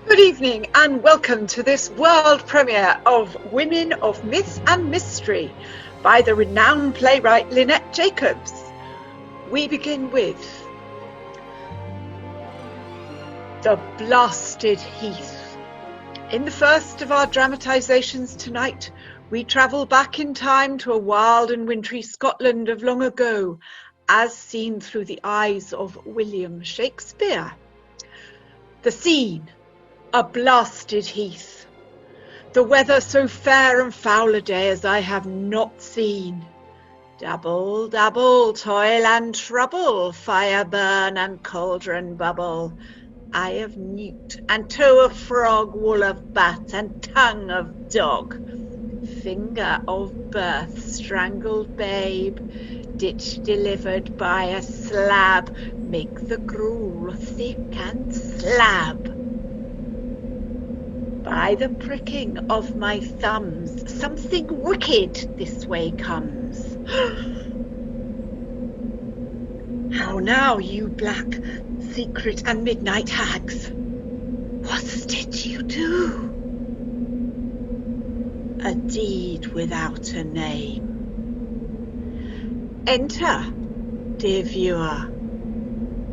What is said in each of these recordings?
Good evening and welcome to this world premiere of Women of Myth and Mystery by the renowned playwright Lynette Jacobs. We begin with The Blasted Heath. In the first of our dramatisations tonight, we travel back in time to a wild and wintry Scotland of long ago, as seen through the eyes of William Shakespeare. The scene: a blasted heath. The weather so fair and foul a day as I have not seen. Dabble, dabble, toil and trouble, fire burn and cauldron bubble. Eye of newt and toe of frog, wool of bat and tongue of dog. Finger of birth, strangled babe, ditch delivered by a slab, make the gruel thick and slab. By the pricking of my thumbs, something wicked this way comes. How now, you black, secret and midnight hags? What did you do? A deed without a name. Enter, dear viewer,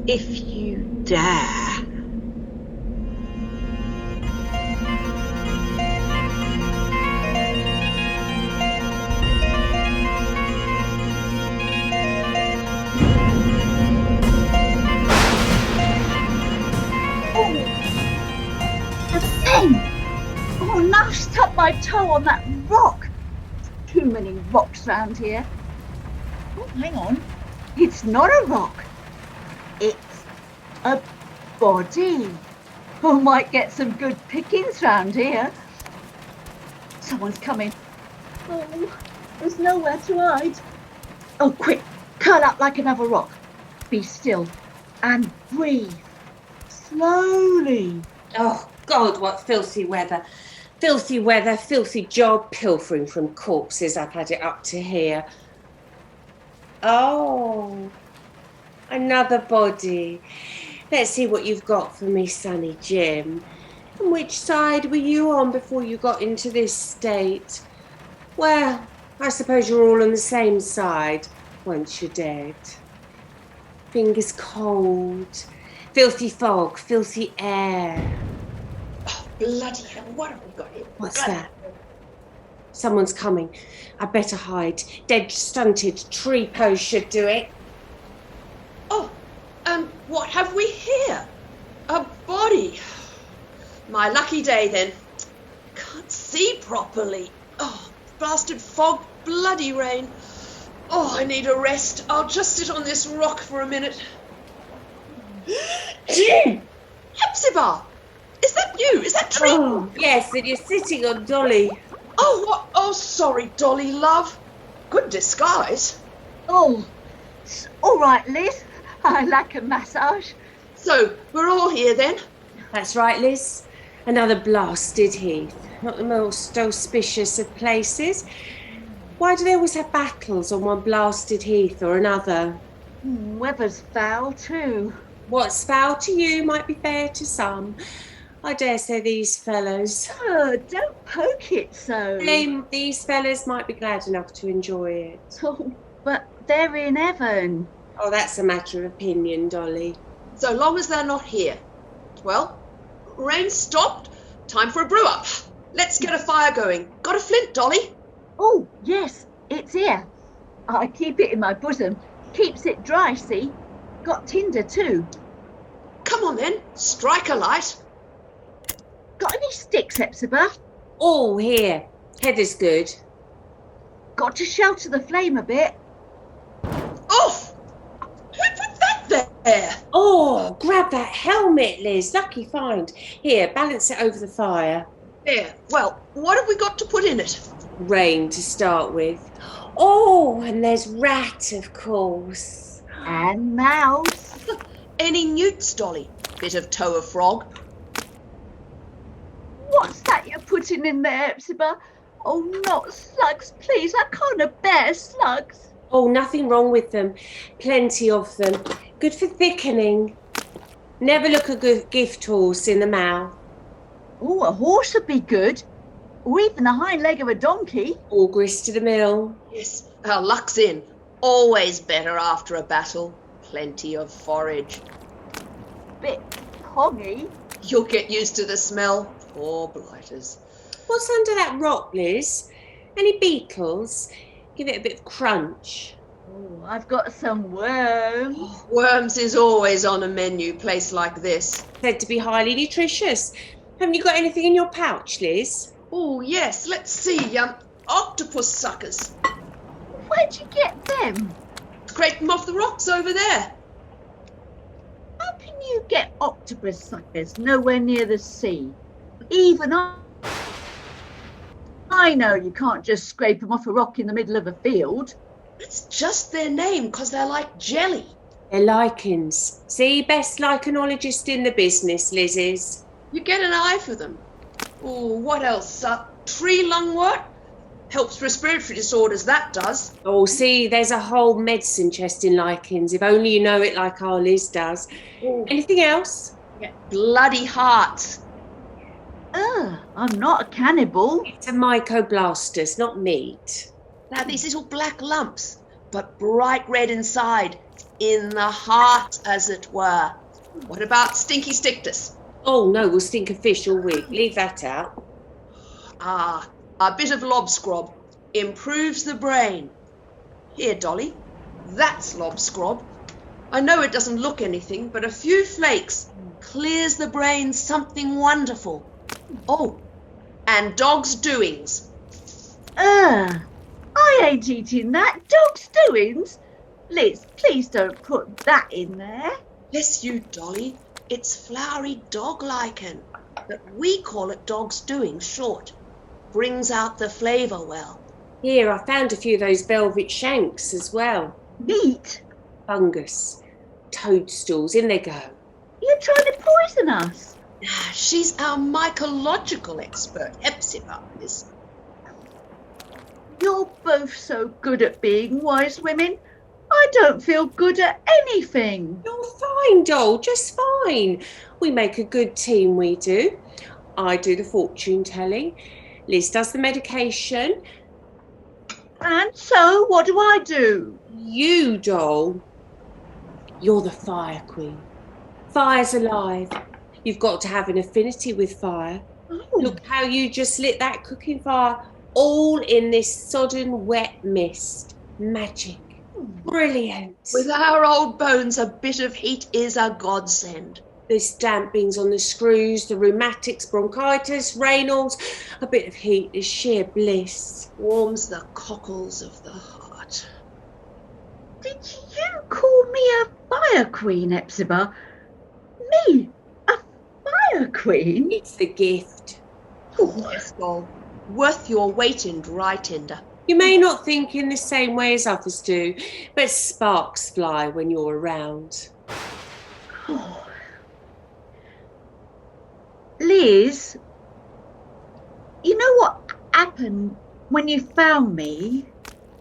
if you dare. Stuck my toe on that rock. Too many rocks round here. Oh, hang on. It's not a rock. It's a body. Oh, might get some good pickings round here. Someone's coming. Oh, there's nowhere to hide. Oh, quick, curl up like another rock. Be still and breathe. Slowly. Oh, God, what filthy weather. Filthy weather, filthy job, pilfering from corpses. I've had it up to here. Oh, another body. Let's see what you've got for me, Sonny Jim. And which side were you on before you got into this state? Well, I suppose you're all on the same side once you're dead. Fingers cold, filthy fog, filthy air. Bloody hell, what have we got here? What's that? Someone's coming. I better hide. Dead stunted tree post should do it. Oh, and what have we here? A body. My lucky day then. Can't see properly. Oh, blasted fog, bloody rain. Oh, I need a rest. I'll just sit on this rock for a minute. Hepzibah! Is that you? Is that Tree? Oh, yes, and you're sitting on Dolly. Oh, what? Oh, sorry, Dolly, love. Good disguise. Oh, it's all right, Liz. I like a massage. So, we're all here then? That's right, Liz. Another blasted heath. Not the most auspicious of places. Why do they always have battles on one blasted heath or another? Weather's foul too. What's foul to you might be fair to some. I dare say these fellows. Oh, don't poke it so. These fellas might be glad enough to enjoy it. Oh, but they're in heaven. Oh, that's a matter of opinion, Dolly. So long as they're not here. Well, rain stopped. Time for a brew up. Let's get a fire going. Got a flint, Dolly? Oh, yes, it's here. I keep it in my bosom. Keeps it dry, see? Got tinder too. Come on then, strike a light. Got any sticks, Hepzibah? All here. Heather's good. Got to shelter the flame a bit. Off! Who put that there? Oh, grab that helmet, Liz. Lucky find. Here, balance it over the fire. There. Well, what have we got to put in it? Rain to start with. Oh, and there's rat, of course. And mouse. Any newts, Dolly? Bit of toe of frog. What's that you're putting in there, Hepzibah? Oh, not slugs, please. I can't bear slugs. Oh, nothing wrong with them. Plenty of them. Good for thickening. Never look a good gift horse in the mouth. Oh, a horse would be good. Or even the hind leg of a donkey. All grist to the mill. Yes, our luck's in. Always better after a battle. Plenty of forage. Bit poggy. You'll get used to the smell. Poor blighters. What's under that rock, Liz? Any beetles? Give it a bit of crunch. Oh, I've got some worms. Worms is always on a menu place like this. Said to be highly nutritious. Haven't you got anything in your pouch, Liz? Oh, yes, let's see. Octopus suckers. Where'd you get them? Scrape them off the rocks over there. How can you get octopus suckers nowhere near the sea? Even I know you can't just scrape them off a rock in the middle of a field. It's just their name because they're like jelly. They're lichens. See, best lichenologist in the business, Liz is. You get an eye for them. Oh, what else? Tree lungwort? Helps respiratory disorders, that does. Oh, see, there's a whole medicine chest in lichens, if only you know it like our Liz does. Oh. Anything else? Yeah. Bloody hearts. I'm not a cannibal. It's a mycoblastus, not meat. Now, these little black lumps, but bright red inside, in the heart, as it were. What about stinky stictus? Oh, no, we'll stink of fish all week. Leave that out. A bit of lobscrob improves the brain. Here, Dolly, that's lobscrob. I know it doesn't look anything, but a few flakes clears the brain something wonderful. Oh, and dog's doings. I ain't eating that. Dog's doings. Liz, please don't put that in there. Bless you, Dolly. It's flowery dog lichen, but we call it dog's doings short. Brings out the flavour well. Here, I found a few of those velvet shanks as well. Meat? Fungus. Toadstools, in they go. You're trying to poison us. She's our mycological expert, Hepzibah, Miss. You're both so good at being wise women. I don't feel good at anything. You're fine, doll, just fine. We make a good team, we do. I do the fortune telling. Liz does the medication. And so, what do I do? You, doll, you're the fire queen. Fire's alive. You've got to have an affinity with fire. Oh. Look how you just lit that cooking fire, all in this sodden wet mist. Magic. Brilliant. With our old bones, a bit of heat is a godsend. There's dampings on the screws, the rheumatics, bronchitis, Raynaud's. A bit of heat is sheer bliss. Warms the cockles of the heart. Did you call me a fire queen, Hepzibah? Me? A fire queen? It's the gift. Yes, doll. Worth your weight in dry tinder. You may not think in the same way as others do, but sparks fly when you're around. Oh. Liz, you know what happened when you found me?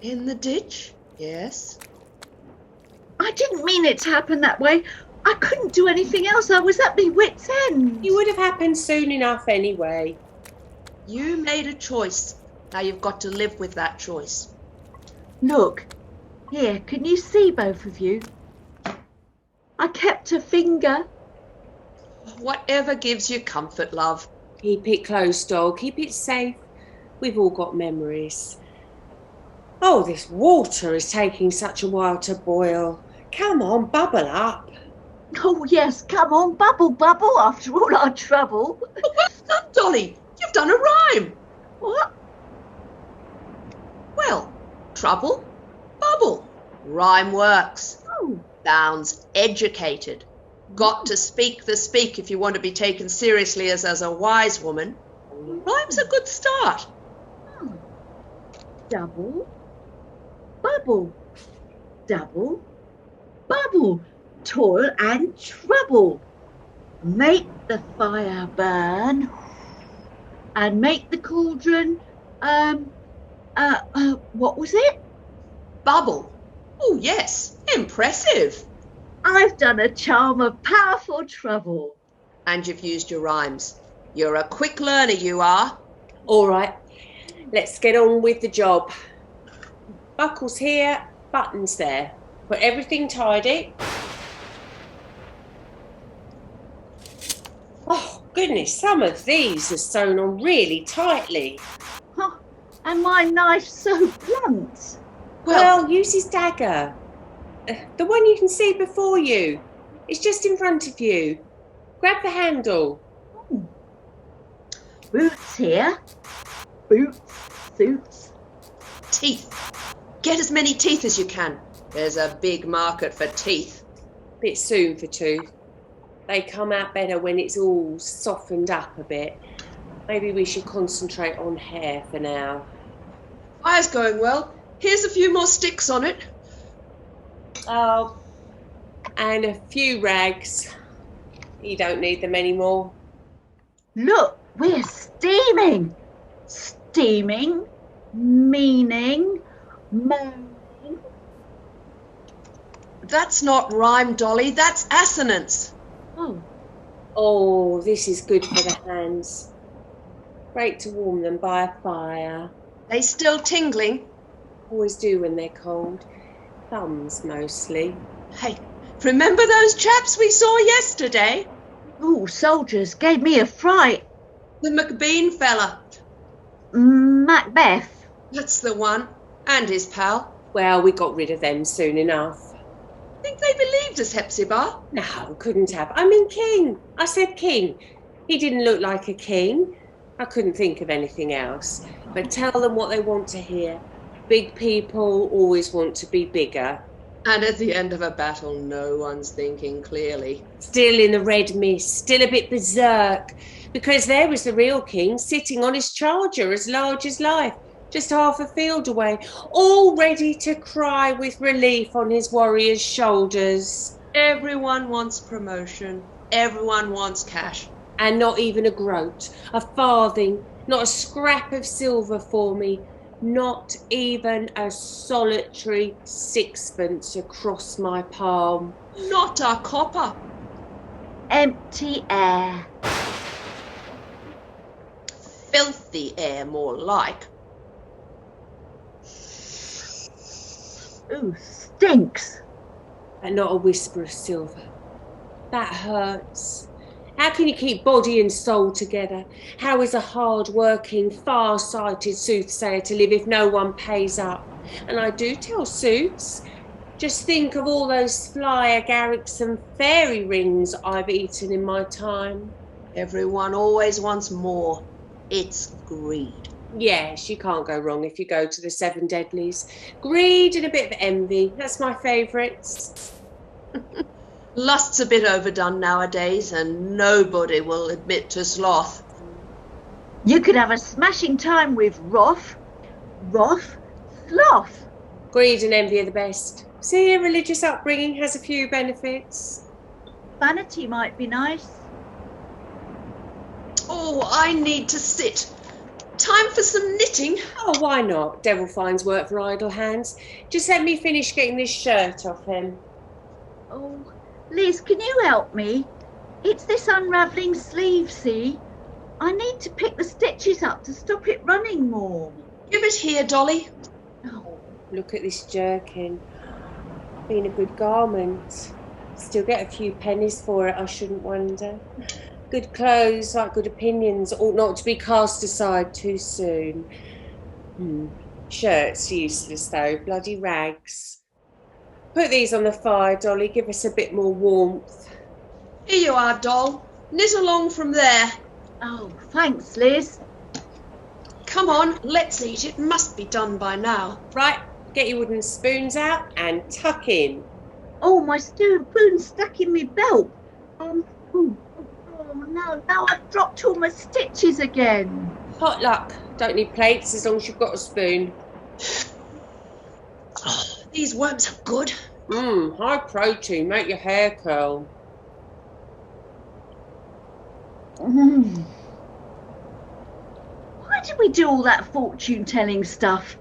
In the ditch? Yes. I didn't mean it to happen that way. I couldn't do anything else. I was at my wit's end. It would have happened soon enough anyway. You made a choice. Now you've got to live with that choice. Look, here, can you see both of you? I kept a finger. Whatever gives you comfort, love. Keep it close, doll. Keep it safe. We've all got memories. Oh, this water is taking such a while to boil. Come on, bubble up. Oh, yes, come on, bubble, bubble, after all our trouble. What's that, Dolly? You've done a rhyme. What? Well, trouble, bubble. Rhyme works. Oh. Sounds educated. Got to speak the speak if you want to be taken seriously as a wise woman. Rhyme's a good start. Oh. Double, bubble, double, bubble, toil and trouble. Make the fire burn and make the cauldron, what was it? Bubble. Oh, yes. Impressive. I've done a charm of powerful trouble. And you've used your rhymes. You're a quick learner, you are. All right, let's get on with the job. Buckles here, buttons there. Put everything tidy. Oh, goodness, some of these are sewn on really tightly. Huh. And my knife's so blunt. Well, use his dagger. The one you can see before you. It's just in front of you. Grab the handle. Oh. Boots here. Boots, suits. Teeth. Get as many teeth as you can. There's a big market for teeth. Bit soon for tooth. They come out better when it's all softened up a bit. Maybe we should concentrate on hair for now. Fire's going well. Here's a few more sticks on it. Oh, and a few rags. You don't need them anymore. Look, we're steaming. Steaming, meaning, moaning. That's not rhyme, Dolly. That's assonance. Oh, Oh, this is good for the hands. Great to warm them by a fire. They still tingling? Always do when they're cold. Thumbs mostly. Hey, remember those chaps we saw yesterday? ooh, soldiers gave me a fright. The Macbeth fella. Macbeth. That's the one. And his pal. Well, we got rid of them soon enough. Think they believed us, Hepzibah? No, couldn't have. I mean king. I said king. He didn't look like a king. I couldn't think of anything else. But tell them what they want to hear. Big people always want to be bigger. And at the end of a battle, no one's thinking clearly. Still in the red mist, still a bit berserk. Because there was the real king sitting on his charger as large as life, just half a field away, all ready to cry with relief on his warrior's shoulders. Everyone wants promotion. Everyone wants cash. And not even a groat, a farthing, not a scrap of silver for me, not even a solitary sixpence across my palm. Not a copper. Empty air. Filthy air, more like. Ooh, stinks. And not a whisper of silver. That hurts. How can you keep body and soul together? How is a hard-working, far-sighted soothsayer to live if no one pays up? And I do tell sooths. Just think of all those fly agarics and fairy rings I've eaten in my time. Everyone always wants more. It's greed. Yes, you can't go wrong if you go to the Seven Deadlies. Greed and a bit of envy. That's my favourites. Lust's a bit overdone nowadays, and nobody will admit to sloth. You could have a smashing time with Wrath, Sloth. Greed and envy are the best. See, a religious upbringing has a few benefits. Vanity might be nice. Oh, I need to sit. Time for some knitting. Oh, why not? Devil finds work for idle hands. Just let me finish getting this shirt off him. Oh, Liz, can you help me? It's this unravelling sleeve, see? I need to pick the stitches up to stop it running more. Give it here, Dolly. Oh, Look at this jerkin. Been a good garment. Still get a few pennies for it, I shouldn't wonder. Good clothes, like good opinions, ought not to be cast aside too soon. Shirt's useless though, bloody rags. Put these on the fire, Dolly, give us a bit more warmth. Here you are, doll. Knit along from there. oh, thanks, Liz. Come on, let's eat. It must be done by now. Right, get your wooden spoons out and tuck in. Oh, my spoon's stuck in my belt. Oh no, now I've dropped all my stitches again. Hot luck. Don't need plates as long as you've got a spoon. These worms are good. High protein, make your hair curl. Why did we do all that fortune-telling stuff?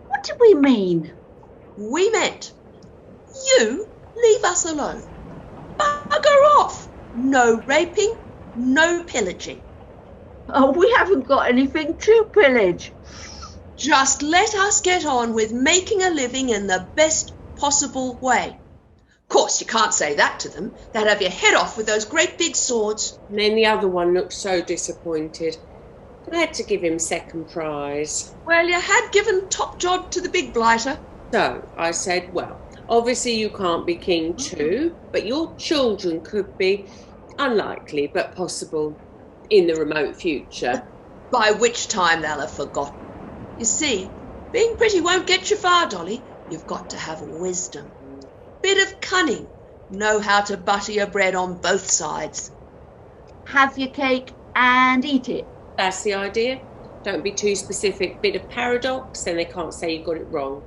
What did we mean? We meant you leave us alone. Bugger off. No raping, no pillaging. Oh, we haven't got anything to pillage. Just let us get on with making a living in the best possible way. Of course, you can't say that to them. They'd have your head off with those great big swords. And then the other one looked so disappointed. I had to give him second prize. Well, you had given top job to the big blighter. So I said, well, obviously you can't be king too, but your children could be. Unlikely, but possible in the remote future. By which time they'll have forgotten. You see, being pretty won't get you far, Dolly. You've got to have wisdom. Bit of cunning. Know how to butter your bread on both sides. Have your cake and eat it. That's the idea. Don't be too specific. Bit of paradox, then they can't say you got it wrong.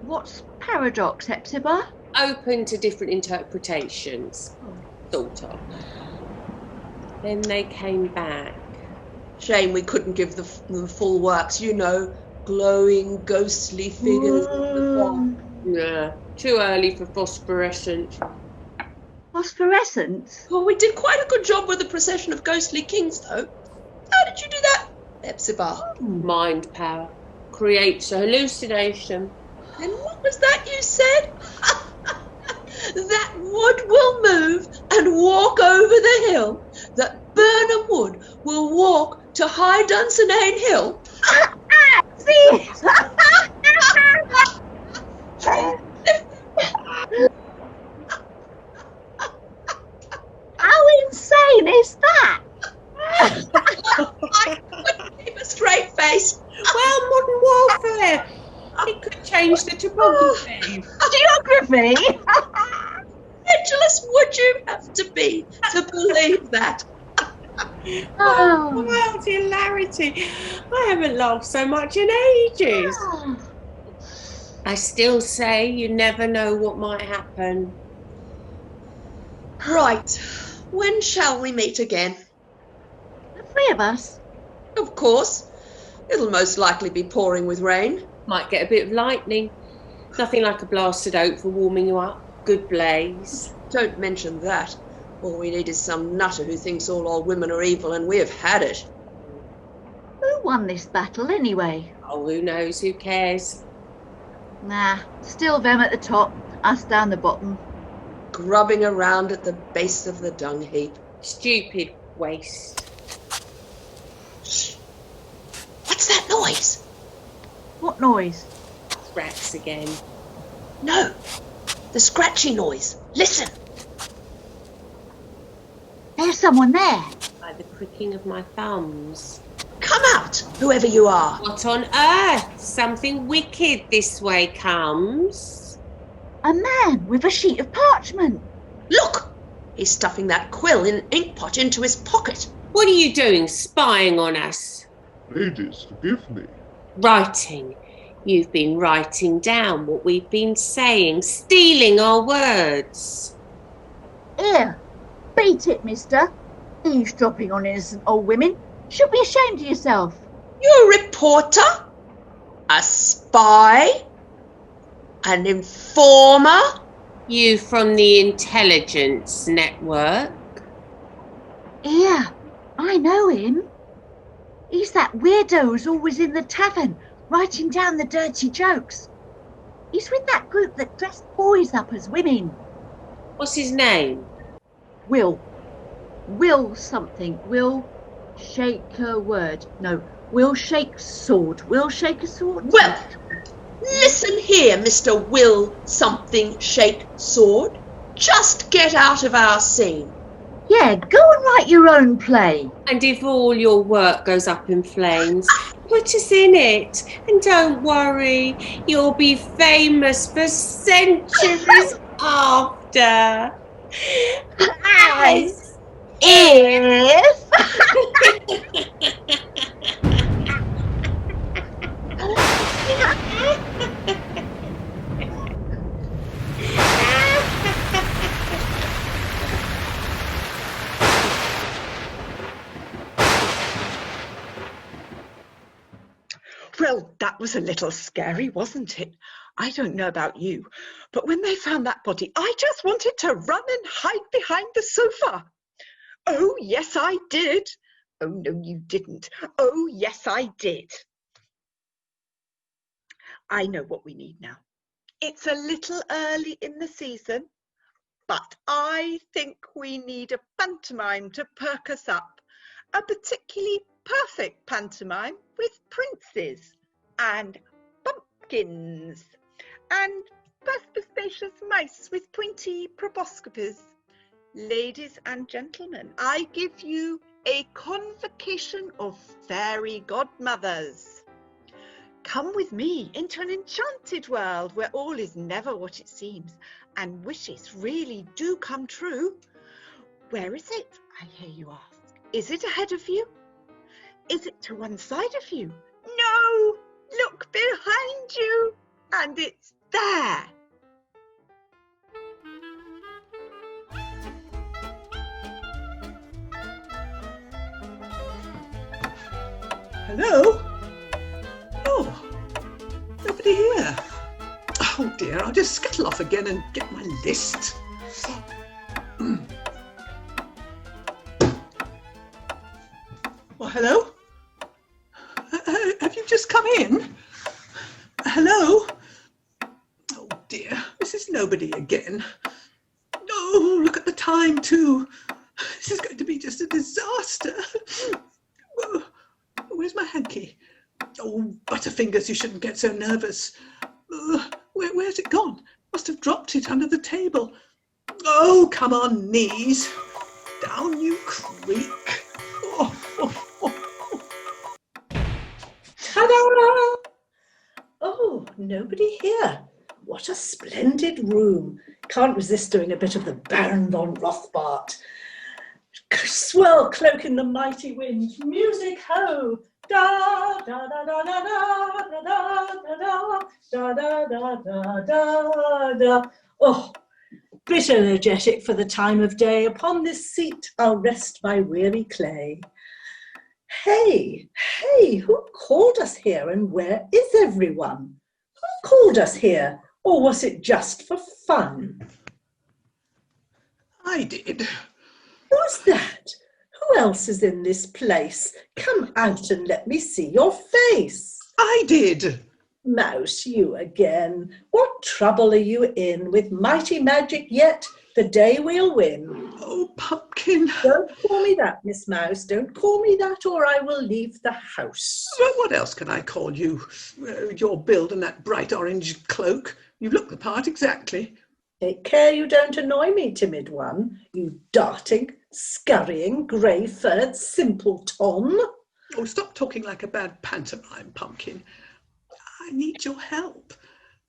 What's paradox, Hepzibah? Open to different interpretations. Sort of. Then they came back. Shame we couldn't give the full works, you know, glowing, ghostly figures. Yeah, too early for phosphorescent. Phosphorescence? Oh, we did quite a good job with the procession of ghostly kings, though. How did you do that, Hepzibah? Mind power creates a hallucination. And what was that you said? That wood will move and walk over the hill. That Burnham Wood will walk to High Dunsinane Hill. See? How insane is that? I couldn't keep a straight face. Well, modern warfare. It could change the topography. Geography? Incredulous would you have to be to believe that? Oh. Wild hilarity. I haven't laughed so much in ages. I still say you never know what might happen. Right. When shall we meet again? The three of us? Of course. It'll most likely be pouring with rain. Might get a bit of lightning. Nothing like a blasted oak for warming you up. Good blaze. Don't mention that. All we need is some nutter who thinks all old women are evil, and we have had it. Who won this battle anyway? Oh, who knows? Who cares? Nah, still them at the top, us down the bottom. Grubbing around at the base of the dung heap. Stupid waste. Shh. What's that noise? What noise? Rats again. No, the scratchy noise. Listen. There's someone there. By the pricking of my thumbs. Come out, whoever you are. What on earth? Something wicked this way comes. A man with a sheet of parchment. Look, he's stuffing that quill in an ink pot into his pocket. What are you doing, spying on us? Ladies, forgive me. Writing. You've been writing down what we've been saying, stealing our words. Here, beat it, mister. Eavesdropping on innocent old women. Should be ashamed of yourself. You're a reporter? A spy? An informer? You from the intelligence network? Here, I know him. He's that weirdo who's always in the tavern, writing down the dirty jokes. He's with that group that dressed boys up as women. What's his name? Will something. Will shake a word. No, Will shake sword. Will shake a sword. Well, listen here, Mr. Will something shake sword. Just get out of our scene. Yeah, go and write your own play. And if all your work goes up in flames, put us in it. And don't worry, you'll be famous for centuries after. As if... Well, that was a little scary, wasn't it? I don't know about you, but when they found that body, I just wanted to run and hide behind the sofa. Oh, yes, I did. Oh, no, you didn't. Oh, yes, I did. I know what we need now. It's a little early in the season, but I think we need a pantomime to perk us up. A particularly perfect pantomime with princes and pumpkins and perspicacious mice with pointy proboscises. Ladies and gentlemen, I give you a convocation of fairy godmothers. Come with me into an enchanted world where all is never what it seems and wishes really do come true. Where is it, I hear you ask? Is it ahead of you? Is it to one side of you? No! Look behind you! And it's there! Hello? Oh, nobody here. Oh dear, I'll just scuttle off again and get my list. Well, hello? Have you just come in? Hello? Oh dear, this is nobody again. Oh, look at the time too. This is going to be just a disaster. Where's my hanky? Oh, Butterfingers, you shouldn't get so nervous. Where's it gone? Must have dropped it under the table. Oh, come on, knees. Down you creak. Ta-da! Oh, nobody here. What a splendid room. Can't resist doing a bit of the Baron von Rothbart. Swell cloak in the mighty wind. Music ho! Da da da da da da da da da da da da da da. Oh, bit energetic for the time of day. Upon this seat I'll rest my weary clay. Hey, who called us here and where is everyone? Who called us here, or was it just for fun? I did. Who's that? Who else is in this place? Come out and let me see your face. I did. Mouse, you again. What trouble are you in? With mighty magic yet, the day we'll win. Oh, Pumpkin. Don't call me that, Miss Mouse. Don't call me that, or I will leave the house. Well, what else can I call you? Your build and that bright orange cloak. You look the part exactly. Take care you don't annoy me, timid one, you darting, scurrying, grey-furred simpleton. Oh, stop talking like a bad pantomime, Pumpkin. I need your help.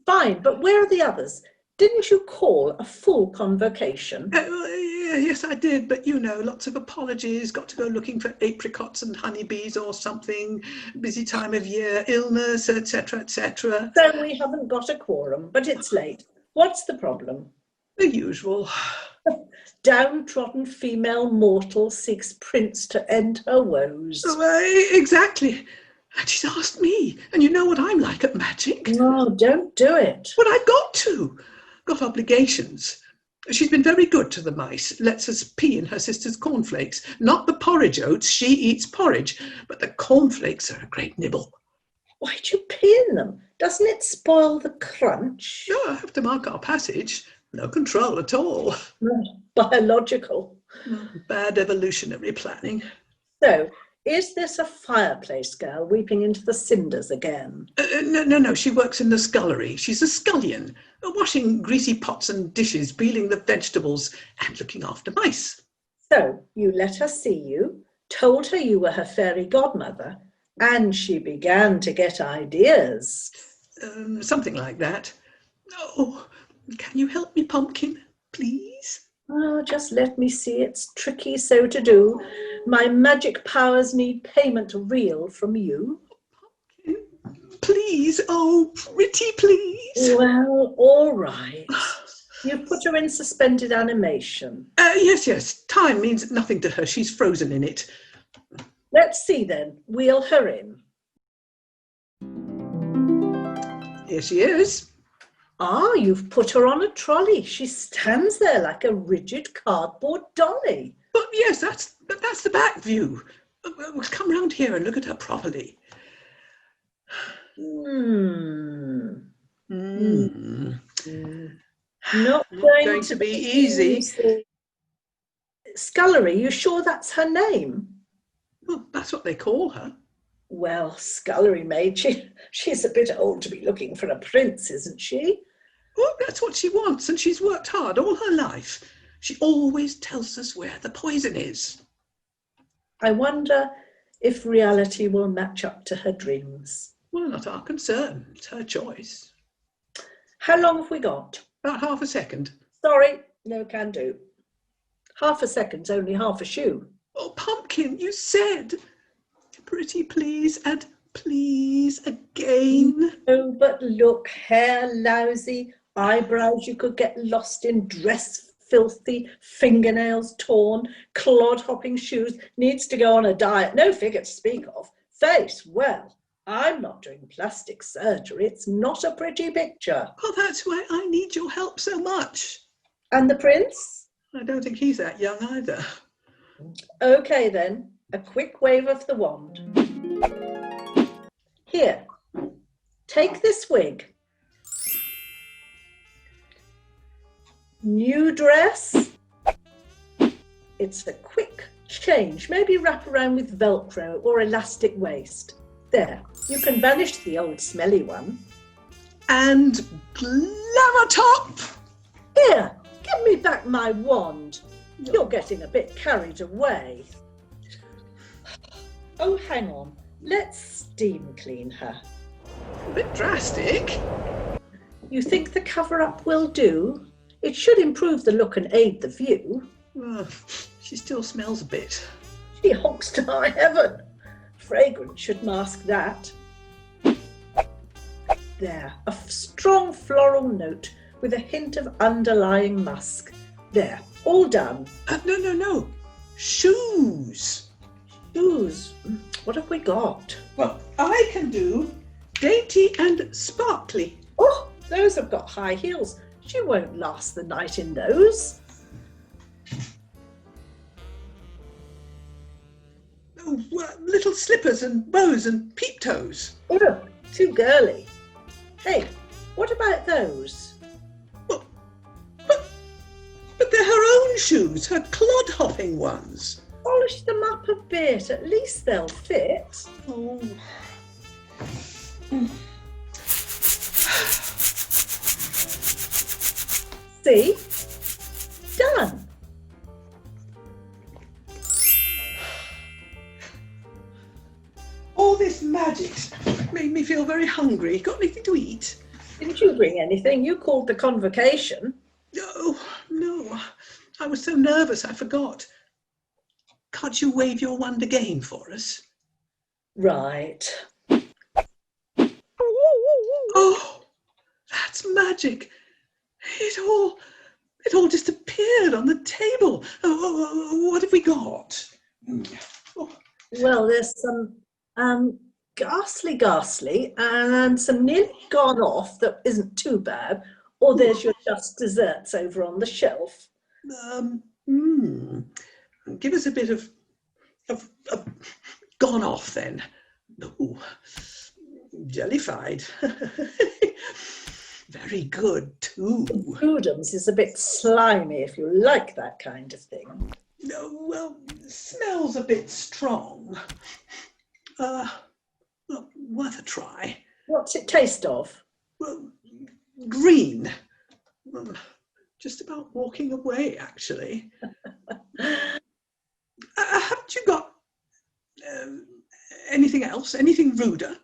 Fine, but where are the others? Didn't you call a full convocation? Yes, I did, but you know, lots of apologies, got to go looking for apricots and honeybees or something, busy time of year, illness, etc., etc. So we haven't got a quorum, but it's late. What's the problem? The usual. Downtrodden female mortal seeks prince to end her woes. Exactly. And she's asked me, and you know what I'm like at magic. No, don't do it. But I've got to. Got obligations. She's been very good to the mice, lets us pee in her sister's cornflakes. Not the porridge oats, she eats porridge, but the cornflakes are a great nibble. Why'd you pee in them? Doesn't it spoil the crunch? No, I have to mark our passage. No control at all. Biological. Bad evolutionary planning. So, is this a fireplace girl weeping into the cinders again? No, she works in the scullery. She's a scullion, washing greasy pots and dishes, peeling the vegetables and looking after mice. So, you let her see you, told her you were her fairy godmother, and she began to get ideas. Something like that. Oh, can you help me, Pumpkin, please? Oh, just let me see. It's tricky so to do. My magic powers need payment real from you. Pumpkin, please, oh, pretty please. Well, all right. You've put her in suspended animation. Yes. Time means nothing to her. She's frozen in it. Let's see then. Wheel her in. Here she is. Ah, you've put her on a trolley. She stands there like a rigid cardboard dolly. But yes, that's the back view. Well, come round here and look at her properly. Not going to be easy. Scullery, you sure that's her name? Well, that's what they call her. Well, scullery maid, she's a bit old to be looking for a prince, isn't she? Well, that's what she wants, and she's worked hard all her life. She always tells us where the poison is. I wonder if reality will match up to her dreams. Well, not our concern. It's her choice. How long have we got? About half a second. Sorry, no can do. Half a second's only half a shoe. Oh, Pumpkin, you said pretty please and please again. Oh, but look, hair lousy, eyebrows you could get lost in, dress filthy, fingernails torn, clod-hopping shoes, needs to go on a diet, no figure to speak of. Face, well, I'm not doing plastic surgery. It's not a pretty picture. Oh, that's why I need your help so much. And the prince? I don't think he's that young either. Okay then, a quick wave of the wand. Here, take this wig. New dress. It's a quick change. Maybe wrap around with Velcro or elastic waist. There, you can banish the old smelly one. And glamour top. Here, give me back my wand. You're getting a bit carried away. Oh, hang on. Let's steam clean her. A bit drastic. You think the cover-up will do? It should improve the look and aid the view. She still smells a bit. She honks to high heaven. Fragrance should mask that. There, a strong floral note with a hint of underlying musk. There, all done. No. Shoes. Shoes. What have we got? Well, I can do dainty and sparkly. Oh, those have got high heels. She won't last the night in those. Oh, little slippers and bows and peep toes. Oh, too girly. Hey, what about those? Well, but they're her own shoes, her clod-hopping ones. Polish them up a bit, at least they'll fit. Oh. See? Done. All this magic made me feel very hungry. Got anything to eat? Didn't you bring anything? You called the convocation. Oh, no. I was so nervous I forgot. Can't you wave your wand again for us? Right. Oh, that's magic. It all just appeared on the table. Oh, what have we got? Oh. Well, there's some ghastly and some nearly gone off that isn't too bad. Or there's your just desserts over on the shelf. Give us a bit of gone off then. Oh, jellified. Very good too. Prudence is a bit slimy if you like that kind of thing. No, well, smells a bit strong. Well, worth a try. What's it taste of? Well, green. Just about walking away, actually. Haven't you got anything else? Anything ruder?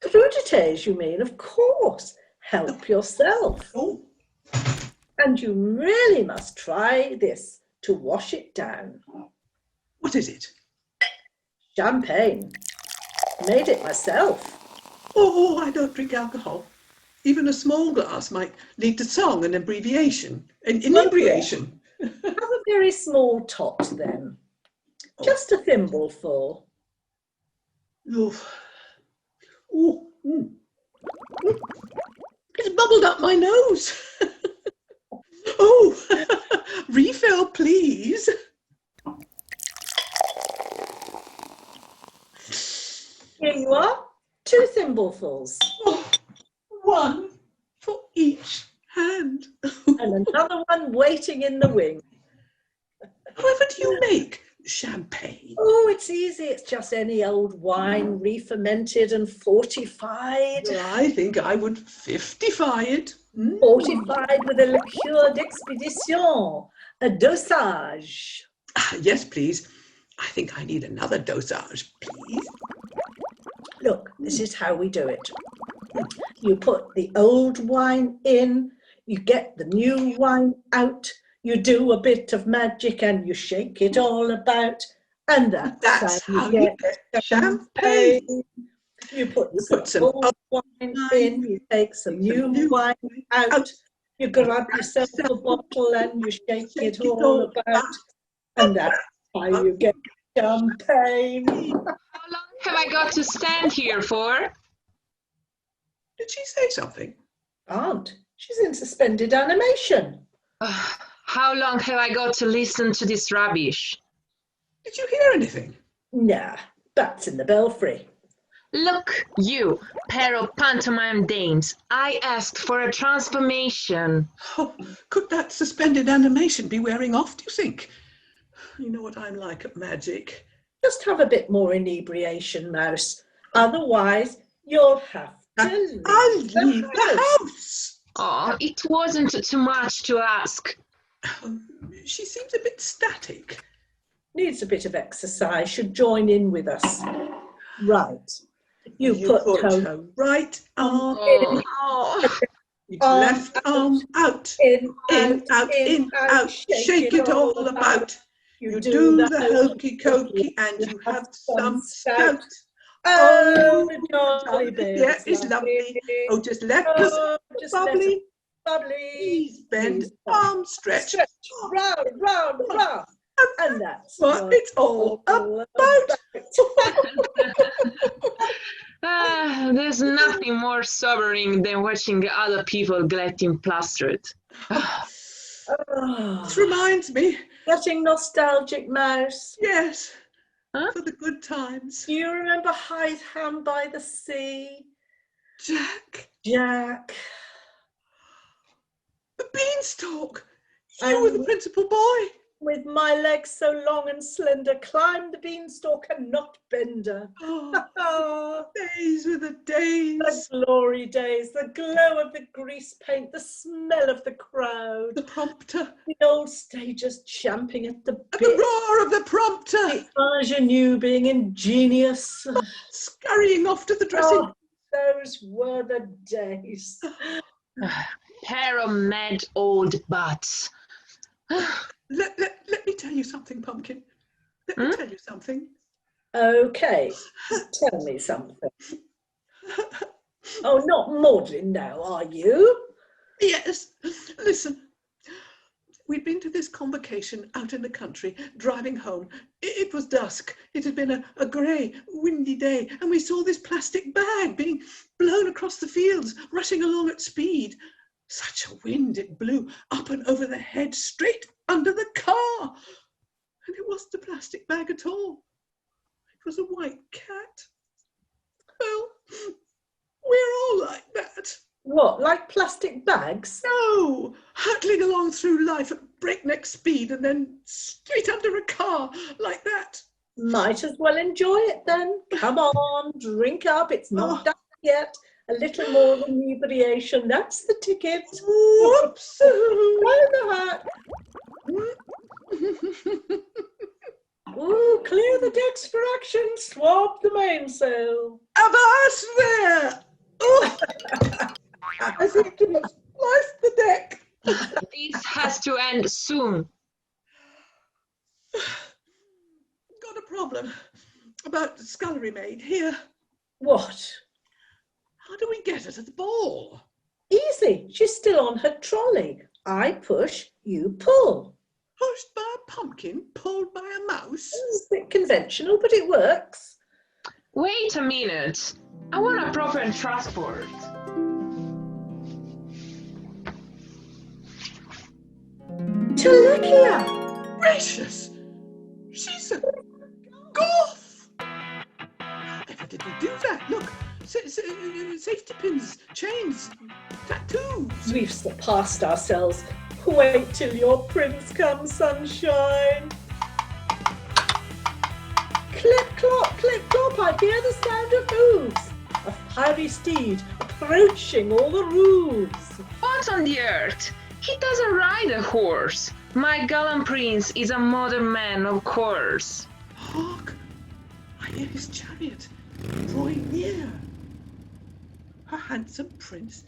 Crudités, you mean? Of course. Help yourself. Oh. And you really must try this to wash it down. What is it? Champagne. Made it myself. Oh, I don't drink alcohol. Even a small glass might lead to song and abbreviation. Inebriation. Have a very small tot then. Just a thimbleful. It's bubbled up my nose. Oh, refill, please. Here you are. 2 thimblefuls. Oh, one for each hand. And another one waiting in the wing. However do you make champagne? Oh, it's easy. It's just any old wine, re-fermented and fortified. I think I would 50-fy it. Fortified with a liqueur d'expedition, a dosage. Yes, please. I think I need another dosage, please. Look, this is how we do it. You put the old wine in, you get the new wine out, you do a bit of magic and you shake it all about, and that's how you get champagne. You put some old wine in, you take some new wine out, you grab yourself a bottle and you shake it all about, and that's how you get champagne. How long have I got to stand here for? Did she say something? Aunt, she's in suspended animation. How long have I got to listen to this rubbish? Did you hear anything? Nah, that's in the belfry. Look, you, pair of pantomime dames, I asked for a transformation. Oh, could that suspended animation be wearing off, do you think? You know what I'm like at magic. Just have a bit more inebriation, Mouse. Otherwise, you'll have to leave I'll leave the house. Oh, it wasn't too much to ask. She seems a bit static. Needs a bit of exercise. Should join in with us. Right. You put her right arm in. Left arm out. In, in, out. Shake it all about. You do the hokey cokey and you have some stout. Oh, Dolly, yeah, it's lovely. Oh, just let us bubbly. Please bend, arm stretch. Round. And that's what it's all about. There's nothing more sobering than watching other people getting plastered. This reminds me. Getting nostalgic, Mouse. Yes. Huh? For the good times. Do you remember Hytham by the sea? Jack. The beanstalk. You were the principal boy. With my legs so long and slender, climb the beanstalk and not bend her. Oh, days were the days. The glory days, the glow of the grease paint, the smell of the crowd. The prompter. The old stagers champing at the bit. The roar of the prompter. The ingenue being ingenious. Scurrying off to the dressing. Those were the days. Pair of mad old butts. Let me tell you something, Pumpkin. Let me tell you something. Okay, tell me something. Oh, not maudlin now, are you? Yes. Listen. We'd been to this convocation out in the country, driving home. It was dusk. It had been a grey, windy day, and we saw this plastic bag being blown across the fields, rushing along at speed. Such a wind it blew up and over the head, straight under the car. And it wasn't a plastic bag at all. It was a white cat. Well, we're all like that. What, like plastic bags? No, hurtling along through life at breakneck speed and then straight under a car like that. Might as well enjoy it then. Come on, drink up. It's not done yet. A little more inebriation. That's the ticket. Whoops. Right in the hat. Ooh, clear the decks for action. Swab the mainsail. Avast there! Oh, I think you must slice the deck. This has to end soon. Got a problem about the scullery maid here. What? How do we get her to the ball? Easy. She's still on her trolley. I push, you pull. Pushed by a pumpkin, pulled by a mouse. It's a bit conventional, but it works. Wait a minute. I want a proper transport. Telekia! Gracious! She's a goth! I've How did we do that? Look, safety pins, chains, tattoos. We've surpassed ourselves. Wait till your prince comes, sunshine. Clip, clop, I hear the sound of hooves. A fiery steed approaching all the roofs. What on the earth? He doesn't ride a horse. My gallant prince is a modern man, of course. Hark! I hear his chariot drawing near. A handsome prince,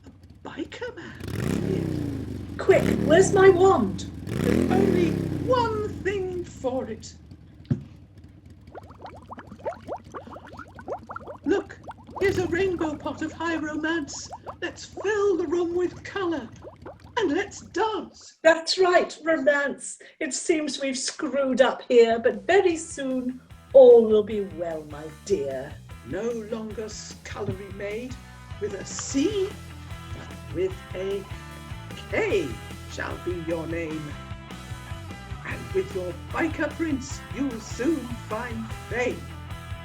a biker man. Quick, where's my wand? There's only one thing for it. Look, here's a rainbow pot of high romance. Let's fill the room with colour. And let's dance. That's right, romance. It seems we've screwed up here, but very soon all will be well, my dear. No longer scullery maid with a C, but with a K shall be your name. And with your biker prince, you'll soon find fame.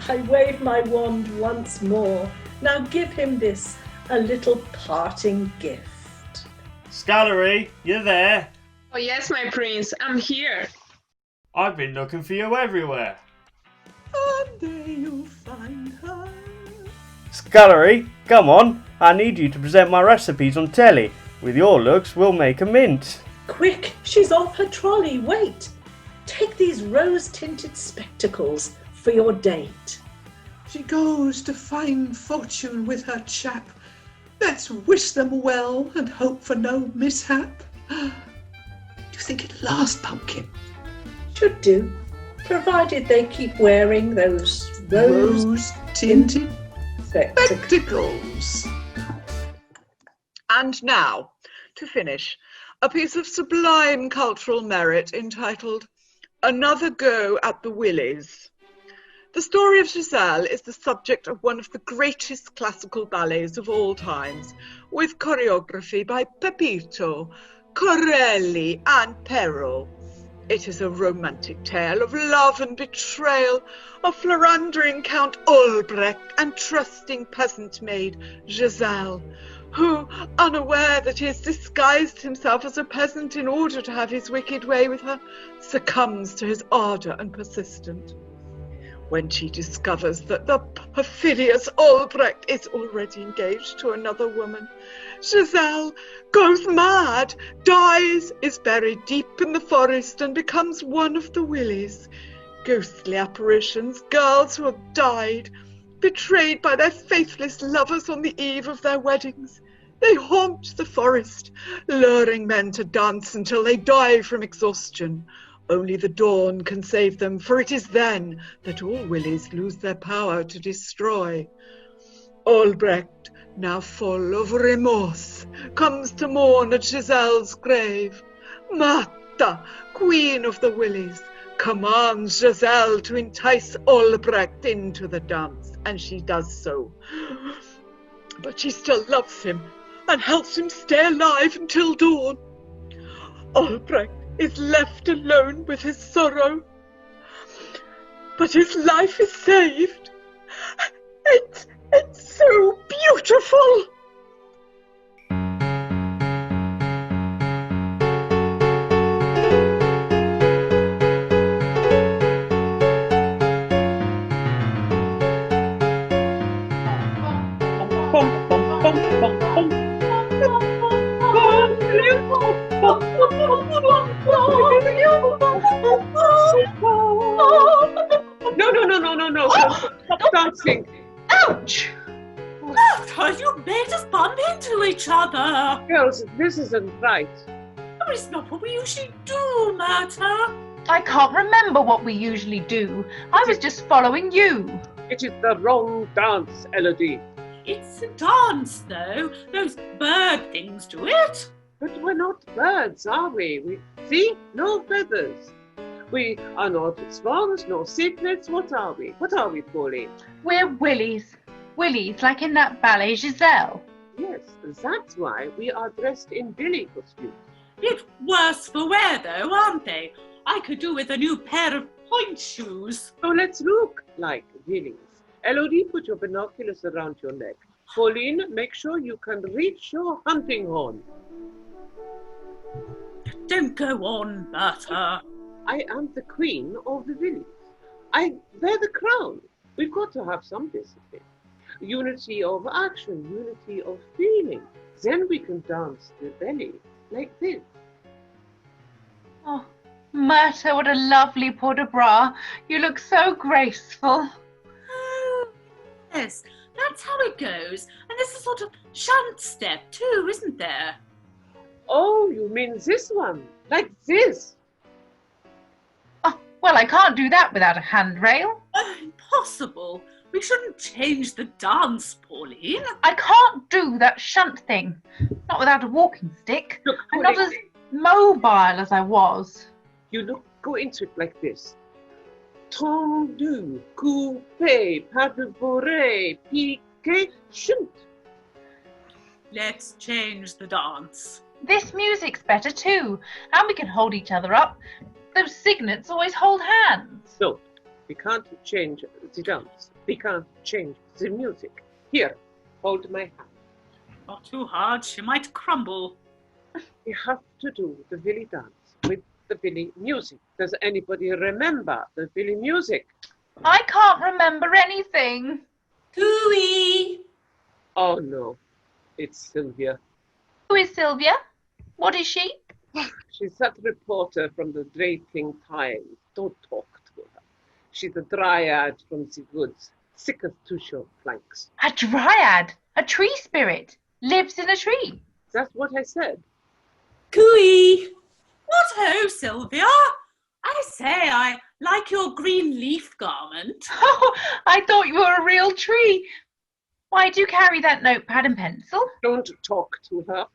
I wave my wand once more. Now give him this, a little parting gift. Scullery, you there? Oh yes, my prince, I'm here. I've been looking for you everywhere. And there you'll find her. Scullery, come on. I need you to present my recipes on telly. With your looks, we'll make a mint. Quick, she's off her trolley. Wait. Take these rose-tinted spectacles for your date. She goes to find fortune with her chap. Let's wish them well and hope for no mishap. Do you think it'll last, Pumpkin? Should do, provided they keep wearing those rose-tinted spectacles. spectacles. And now, to finish, a piece of sublime cultural merit entitled Another Go at the Whylies. The story of Giselle is the subject of one of the greatest classical ballets of all times, with choreography by Pepito, Corelli and Perrault. It is a romantic tale of love and betrayal, of floundering Count Albrecht and trusting peasant maid Giselle, who, unaware that he has disguised himself as a peasant in order to have his wicked way with her, succumbs to his ardour and persistence. When she discovers that the perfidious Albrecht is already engaged to another woman, Giselle goes mad, dies, is buried deep in the forest and becomes one of the Whylies. Ghostly apparitions, girls who have died, betrayed by their faithless lovers on the eve of their weddings. They haunt the forest, luring men to dance until they die from exhaustion. Only the dawn can save them, for it is then that all Whylies lose their power to destroy. Albrecht, now full of remorse, comes to mourn at Giselle's grave. Martha, queen of the Whylies, commands Giselle to entice Albrecht into the dance, and she does so. But she still loves him and helps him stay alive until dawn. Albrecht is left alone with his sorrow, but his life is saved. It's so beautiful. No. Stop dancing. Ouch! Martha, you made us bump into each other. Girls, this isn't right. Oh, it's not what we usually do, Martha. I can't remember what we usually do. I was just following you. It is the wrong dance, Elodie. It's a dance, though. Those bird things do it. But we're not birds, are we? See? No feathers. We are not swans, nor cichlids. What are we? What are we, Pauline? We're Whylies. Whylies, like in that ballet Giselle. Yes, that's why we are dressed in billy costumes. Bit worse for wear, though, aren't they? I could do with a new pair of point shoes. So let's look like Whylies. Elodie, put your binoculars around your neck. Pauline, make sure you can reach your hunting horn. Don't go on, Bertha. I am the queen of the village. I bear the crown. We've got to have some discipline. Unity of action, unity of feeling. Then we can dance the belly like this. Oh, Myrta, what a lovely port de bras. You look so graceful. Oh, yes, that's how it goes. And there's a sort of shunt step too, isn't there? Oh, you mean this one? Like this? Oh, well, I can't do that without a handrail. Impossible. We shouldn't change the dance, Pauline. I can't do that shunt thing. Not without a walking stick. Look, I'm not as mobile as I was. You go into it like this. Tendu, coupé, pas de bourrée, piqué, shunt. Let's change the dance. This music's better too, and we can hold each other up. Those cygnets always hold hands. No, we can't change the dance. We can't change the music. Here, hold my hand. Not too hard, she might crumble. We have to do the Billy dance with the Billy music. Does anybody remember the Billy music? I can't remember anything. Cooey! Oh no, it's Sylvia. Who is Sylvia? What is she? She's that reporter from the Draping Times. Don't talk to her. She's a dryad from the woods, sick of two-short planks. A dryad? A tree spirit? Lives in a tree? That's what I said. Cooey! What ho, Sylvia? I say, I like your green leaf garment. Oh, I thought you were a real tree. Why do you carry that notepad and pencil? Don't talk to her.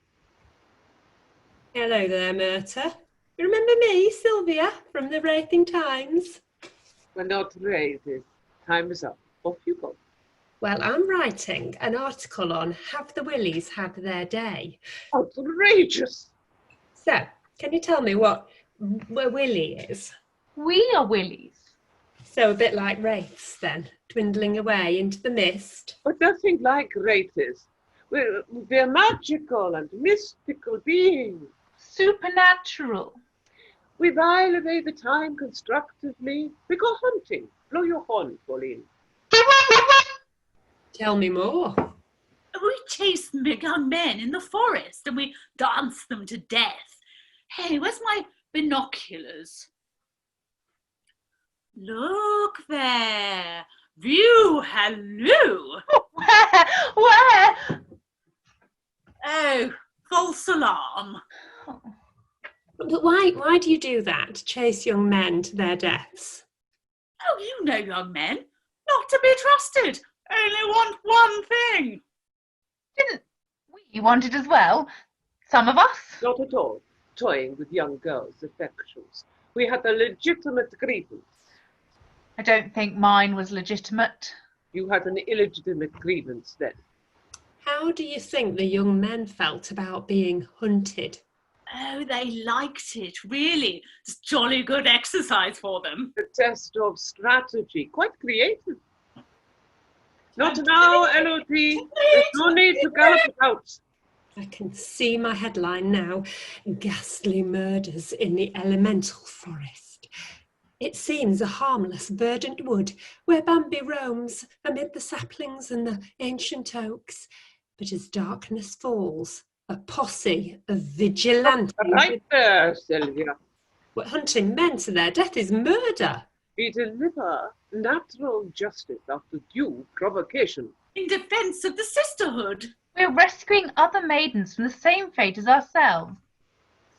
Hello there, Myrta. Remember me, Sylvia, from the Wraithing Times? We're not raised. Time is up. Off you go. Well, I'm writing an article on Have the Whylies Had Their Day? Outrageous! So, can you tell me what a Whylie is? We are Whylies. So a bit like wraiths then, dwindling away into the mist. But nothing like wraiths. We're magical and mystical beings. Supernatural. We while away the time constructively. We go hunting. Blow your horn, Pauline. Tell me more. We chase young men in the forest and we dance them to death. Hey, where's my binoculars? Look there. View, hello. Where? Oh, false alarm. But why do you do that? Chase young men to their deaths? Oh, you know young men. Not to be trusted. Only want one thing. Didn't we want it as well? Some of us? Not at all. Toying with young girls' affections. We had a legitimate grievance. I don't think mine was legitimate. You had an illegitimate grievance then. How do you think the young men felt about being hunted? Oh, they liked it, really. It's jolly good exercise for them. A test of strategy. Quite creative. Not now, Elodie. There's no need to gallop it out. I can see my headline now. Ghastly murders in the elemental forest. It seems a harmless verdant wood where Bambi roams amid the saplings and the ancient oaks. But as darkness falls, a posse of vigilantes... Right there, Sylvia. What hunting men to their death is murder. We deliver natural justice after due provocation. In defence of the sisterhood. We're rescuing other maidens from the same fate as ourselves.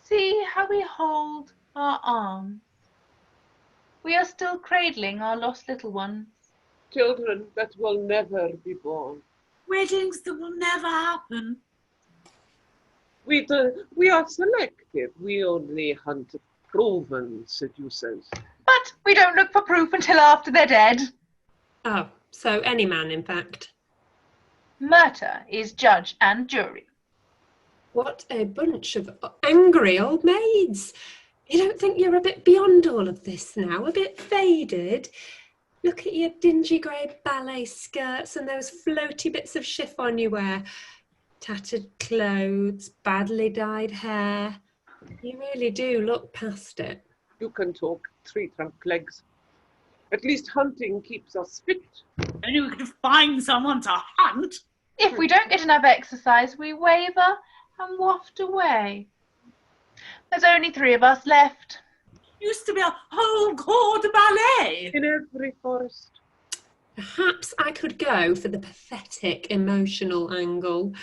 See how we hold our arms. We are still cradling our lost little ones. Children that will never be born. Weddings that will never happen. We are selective. We only hunt proven seducers. But we don't look for proof until after they're dead. Oh, so any man, in fact. Myrta is judge and jury. What a bunch of angry old maids. You don't think you're a bit beyond all of this now, a bit faded? Look at your dingy grey ballet skirts and those floaty bits of chiffon you wear. Tattered clothes, badly dyed hair. You really do look past it. You can talk, three trunk legs. At least hunting keeps us fit. Only we could find someone to hunt. If we don't get enough exercise, we waver and waft away. There's only 3 of us left. Used to be a whole corps de ballet. In every forest. Perhaps I could go for the pathetic emotional angle.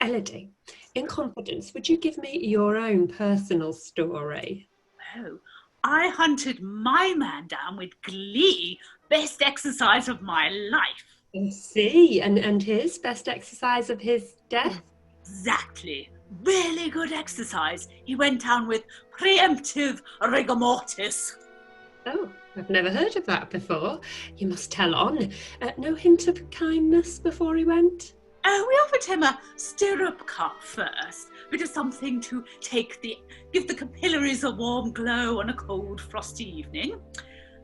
Elodie, in confidence, would you give me your own personal story? Oh, I hunted my man down with glee. Best exercise of my life. I see, and his best exercise of his death? Exactly. Really good exercise. He went down with preemptive rigor mortis. Oh, I've never heard of that before. You must tell on. No hint of kindness before he went? Oh, we offered him a stirrup cup first, bit of something to give the capillaries a warm glow on a cold, frosty evening.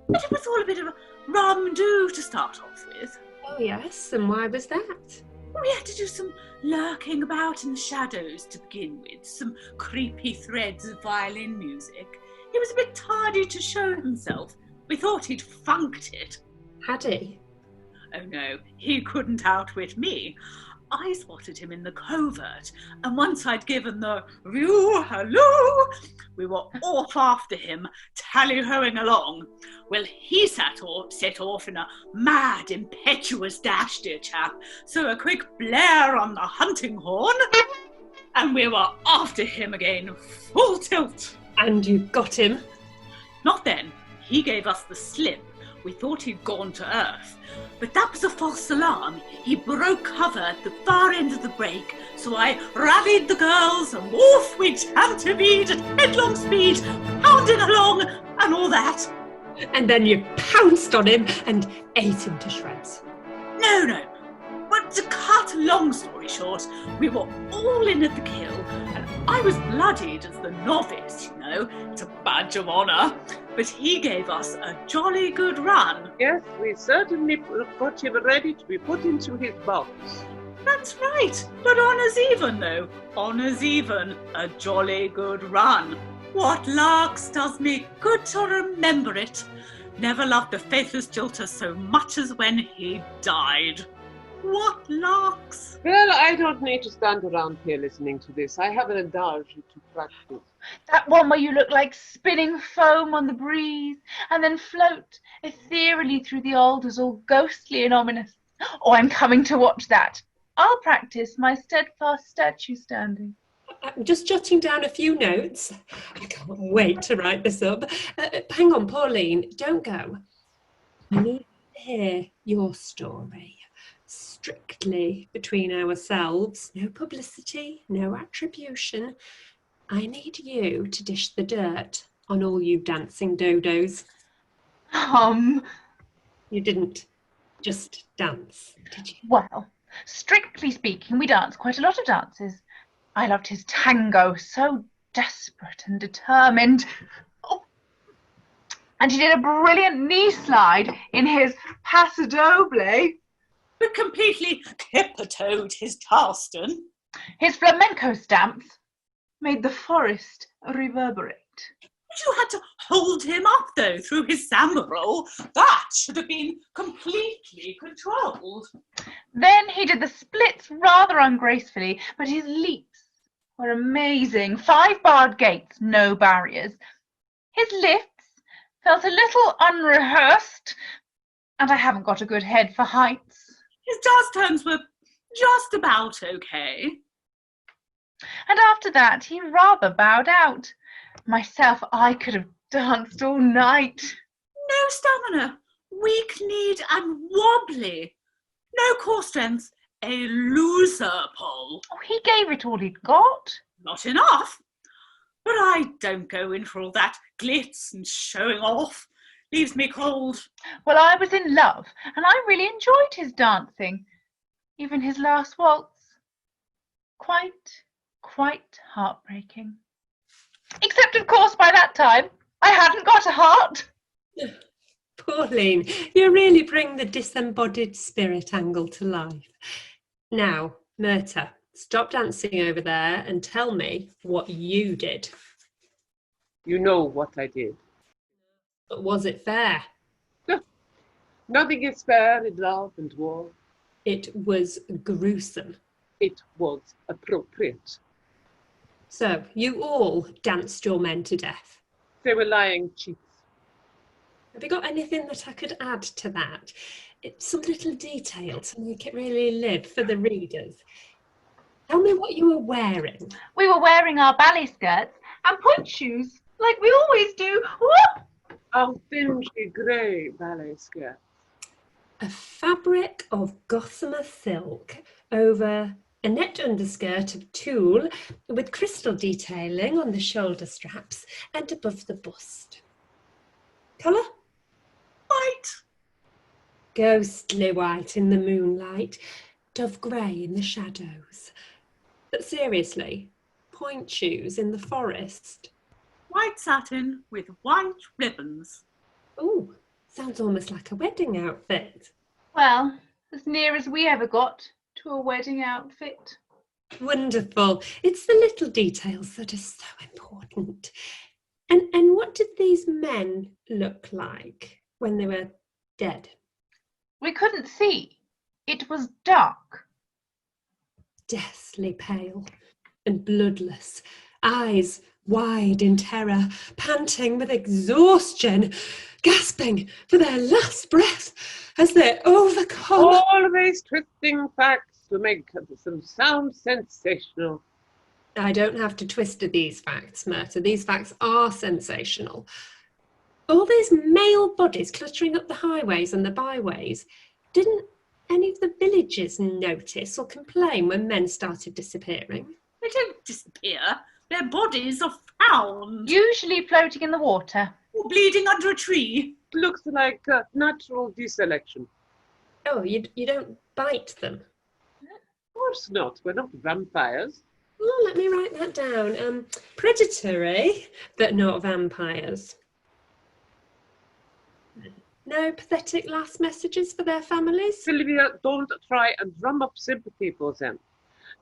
But it was all a bit of a rum-do to start off with. Oh yes, and why was that? We had to do some lurking about in the shadows to begin with, some creepy threads of violin music. He was a bit tardy to show himself. We thought he'd funked it. Had he? Oh no, he couldn't outwit me. I spotted him in the covert, and once I'd given the view hello, we were off after him, tally-hoing along. Well, he set off in a mad, impetuous dash, dear chap, so a quick blare on the hunting horn, and we were after him again, full tilt. And you got him? Not then. He gave us the slip. We thought he'd gone to earth. But that was a false alarm. He broke cover at the far end of the break, so I rallied the girls, and off we tantived at headlong speed, pounding along, and all that. And then you pounced on him and ate him to shreds. No. But to cut a long story short, we were all in at the kill, and I was bloodied as the novice, you know. It's a badge of honour. But he gave us a jolly good run. Yes, we certainly got him ready to be put into his box. That's right. But honour's even, though. Honour's even. A jolly good run. What larks does me good to remember it. Never loved the faithless jilter so much as when he died. What larks? Well, I don't need to stand around here listening to this. I have an adage to practice. That one where you look like spinning foam on the breeze and then float ethereally through the alders, all ghostly and ominous. Oh, I'm coming to watch that. I'll practice my steadfast statue standing. I'm just jotting down a few notes. I can't wait to write this up. Hang on, Pauline, don't go. I need to hear your story. Strictly between ourselves. No publicity, no attribution. I need you to dish the dirt on all you dancing dodos. You didn't just dance, did you? Well, strictly speaking, we danced quite a lot of dances. I loved his tango, so desperate and determined. Oh. And he did a brilliant knee slide in his paso doble. But completely clipper-toed his Charleston. His flamenco stamps made the forest reverberate. But you had to hold him up, though, through his samba roll. That should have been completely controlled. Then he did the splits rather ungracefully, but his leaps were amazing. 5-barred gates, no barriers. His lifts felt a little unrehearsed, and I haven't got a good head for heights. His dance turns were just about okay. And after that, he rather bowed out. Myself, I could have danced all night. No stamina, weak-kneed and wobbly. No core strength, a loser pole. Oh, he gave it all he'd got. Not enough. But I don't go in for all that glitz and showing off. Leaves me cold. Well, I was in love, and I really enjoyed his dancing. Even his last waltz. Quite Pauline, you really bring the disembodied spirit angle to life. Now, Myrta, stop dancing over there and tell me what you did. You know what I did. But was it fair? Nothing is fair in love and war. It was gruesome. It was appropriate. So, you all danced your men to death. They were lying cheats. Have you got anything that I could add to that? It's some little detail to make it really live for the readers. Tell me what you were wearing. We were wearing our ballet skirts and point shoes, like we always do. Whoop! Our dingy grey ballet skirt. A fabric of gossamer silk over a net underskirt of tulle with crystal detailing on the shoulder straps and above the bust. Colour? White. Ghostly white in the moonlight, dove grey in the shadows. But seriously, point shoes in the forest. White satin with white ribbons. Oh, sounds almost like a wedding outfit. Well, as near as we ever got to a wedding outfit. Wonderful. It's the little details that are so important. And what did these men look like when they were dead? We couldn't see. It was dark. Deathly pale and bloodless, eyes wide in terror, panting with exhaustion, gasping for their last breath as they overcome. Always twisting facts to make them sound sensational. I don't have to twist these facts, Myrta. These facts are sensational. All these male bodies cluttering up the highways and the byways. Didn't any of the villagers notice or complain when men started disappearing? They don't disappear. Their bodies are found. Usually floating in the water. Or bleeding under a tree. Looks like natural deselection. Oh, you don't bite them? Of course not. We're not vampires. Oh, let me write that down. Predatory, but not vampires. No pathetic last messages for their families? Sylvia, don't try and drum up sympathy for them.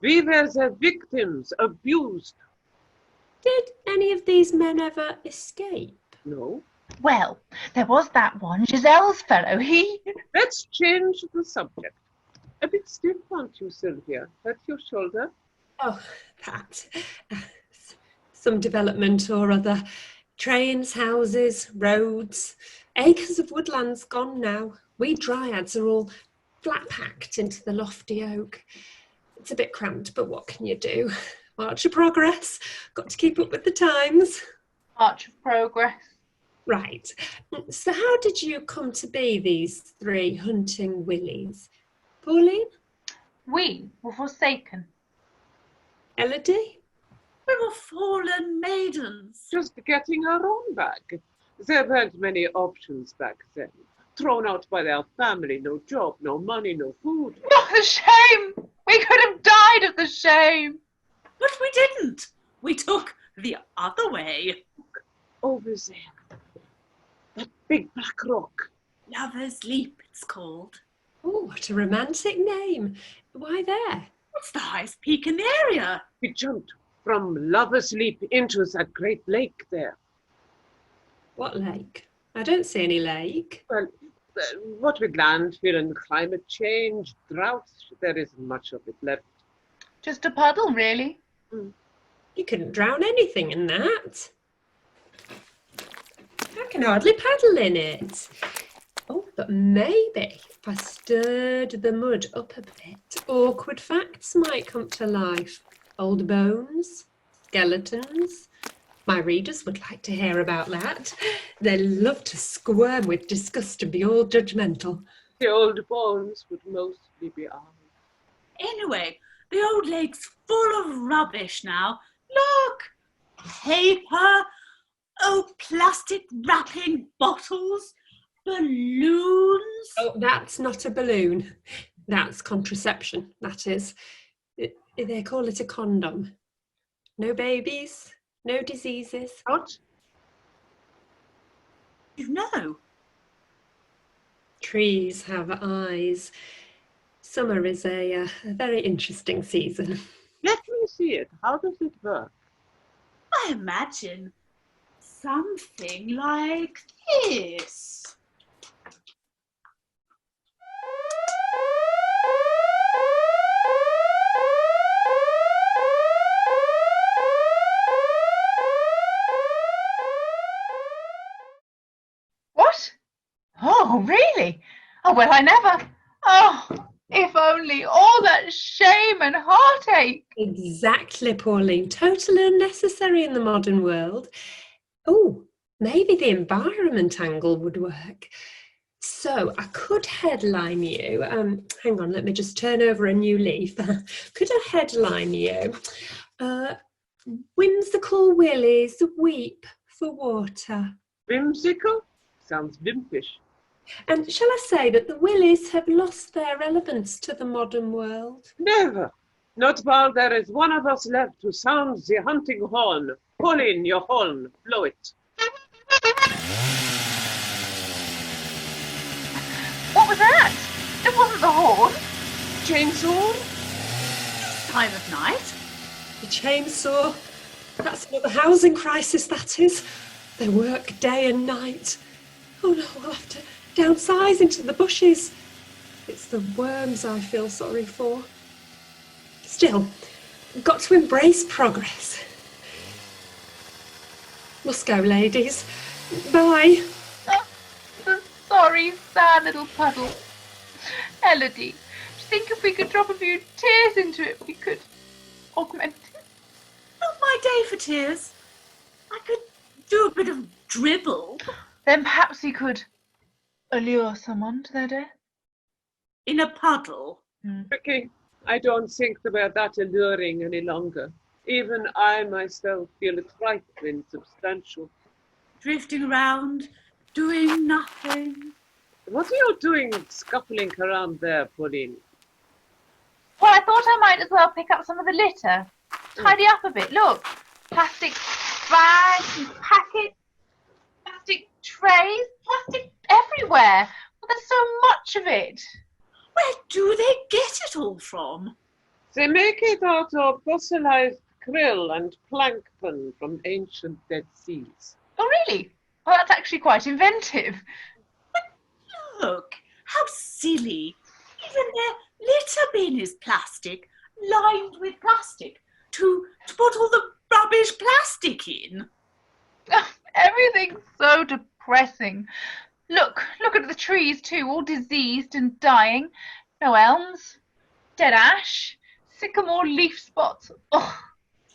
We were their victims, abused. Did any of these men ever escape? No. Well, there was that one, Giselle's fellow. Let's change the subject. A bit stiff, aren't you, Sylvia? Hurt your shoulder? Oh, that. Some development or other. Trains, houses, roads, acres of woodlands gone now. We dryads are all flat-packed into the lofty oak. It's a bit cramped, but what can you do? March of progress. Got to keep up with the times. March of progress. Right. So how did you come to be these three hunting willies? Pauline? We were forsaken. Elodie? We were fallen maidens. Just getting our own back. There weren't many options back then. Thrown out by their family, no job, no money, no food. What a shame! We could have died of the shame. But we didn't. We took the other way. Look, over there. That big black rock. Lover's Leap, it's called. Oh, what a romantic name. Why there? It's the highest peak in the area. We jumped from Lover's Leap into that great lake there. What lake? I don't see any lake. Well, what with landfill and climate change, droughts, there isn't much of it left. Just a puddle, really. You couldn't drown anything in that. I can hardly paddle in it. Oh, but maybe if I stirred the mud up a bit, awkward facts might come to life. Old bones, skeletons. My readers would like to hear about that. They love to squirm with disgust and be all judgmental. The old bones would mostly be ours. Anyway, the old lake's full of rubbish now. Look! Paper, old plastic wrapping bottles, balloons. Oh, that's not a balloon. That's contraception, that is. They call it a condom. No babies, no diseases. What? You know. Trees have eyes. Summer is a very interesting season. Let me see it. How does it work? I imagine something like this. What? Oh, really? Oh, well, I never. Oh, if only all that shame and heartache. Exactly, Pauline. Totally unnecessary in the modern world. Oh, maybe the environment angle would work. So I could headline you. Hang on, let me just turn over a new leaf. Could I headline you? Whimsical Willies weep for water. Whimsical? Sounds wimpish. And shall I say that the Whylies have lost their relevance to the modern world? Never. Not while there is one of us left to sound the hunting horn. Pull in your horn, blow it. What was that? It wasn't the horn. Chainsaw? Time of night? The chainsaw. That's another housing crisis, that is. They work day and night. Oh no, we'll have to downsize into the bushes. It's the worms I feel sorry for. Still, we've got to embrace progress. Must go, ladies. Bye. The sorry, sad little puddle. Elodie, do you think if we could drop a few tears into it, we could augment it? Not my day for tears. I could do a bit of dribble. Then perhaps we could allure someone to their death? In a puddle? Ricky, I don't think that we're that alluring any longer. Even I myself feel a trifle insubstantial. Drifting around, doing nothing. What are you doing scuffling around there, Pauline? Well, I thought I might as well pick up some of the litter. Tidy up a bit. Look, plastic bags and packets, plastic trays, plastic everywhere. Well, there's so much of it. Where do they get it all from? They make it out of fossilized krill and plankton from ancient Dead Seas. Oh, really? Well, that's actually quite inventive. Look, how silly. Even their litter bin is plastic, lined with plastic, to put all the rubbish plastic in. Everything's so depressing. Look at the trees too, all diseased and dying. No elms, dead ash, sycamore leaf spots. Ugh.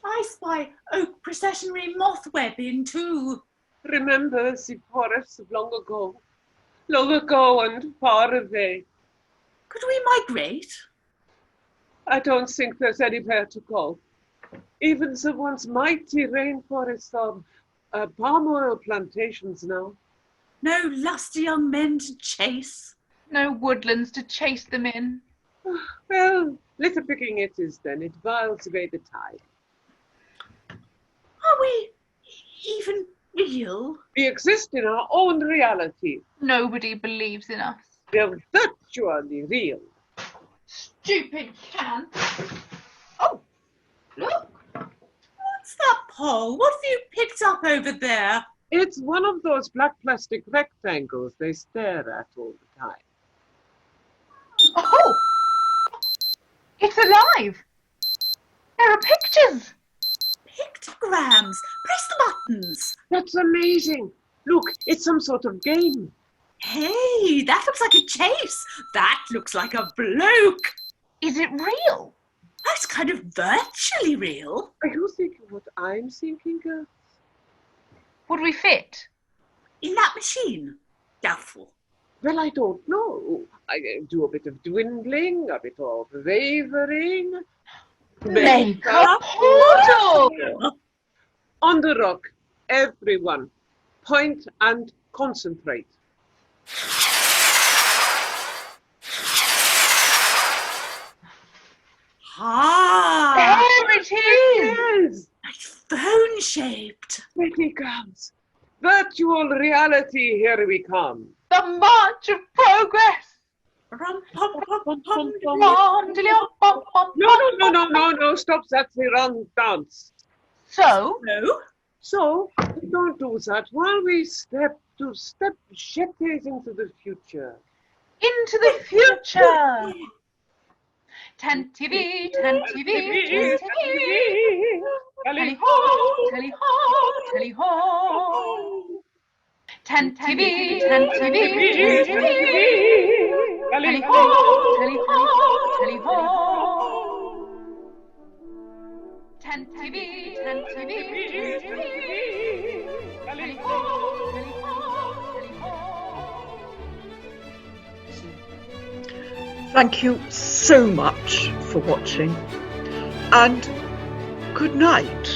I spy oak processionary moth webbing too. Remember the forests of long ago and far away. Could we migrate? I don't think there's anywhere to go. Even the once mighty rainforests are palm oil plantations now. No lusty young men to chase. No woodlands to chase them in. Well, litter picking it is then. It whiles away the tide. Are we even real? We exist in our own reality. Nobody believes in us. We're virtually real. Stupid can. Oh, look. What's that, Paul? What have you picked up over there? It's one of those black plastic rectangles they stare at all the time. Oh! It's alive! There are pictures! Pictograms! Press the buttons! That's amazing! Look, it's some sort of game. Hey, that looks like a chase! That looks like a bloke! Is it real? That's kind of virtually real. Are you thinking what I'm thinking of? Would we fit? In that machine? Doubtful. Well, I don't know. I do a bit of dwindling, a bit of wavering. Make a portal! On the rock, everyone, point and concentrate. Ah! There it is! It's phone-shaped. Pretty girls. Virtual reality, here we come. The March of Progress. No, stop that run dance. So? No. So, don't do that while we step jetties into the future. Into the future. Tantivy, tantivy, tantivy. Tally-ho, tally-ho, tally-ho. Tantivy, tantivy, tantivy. Tally-ho, tally-ho, tally-ho. Tantivy, tantivy, tantivy. Tally-ho, tally-ho, tally-ho. Thank you so much for watching, and good night.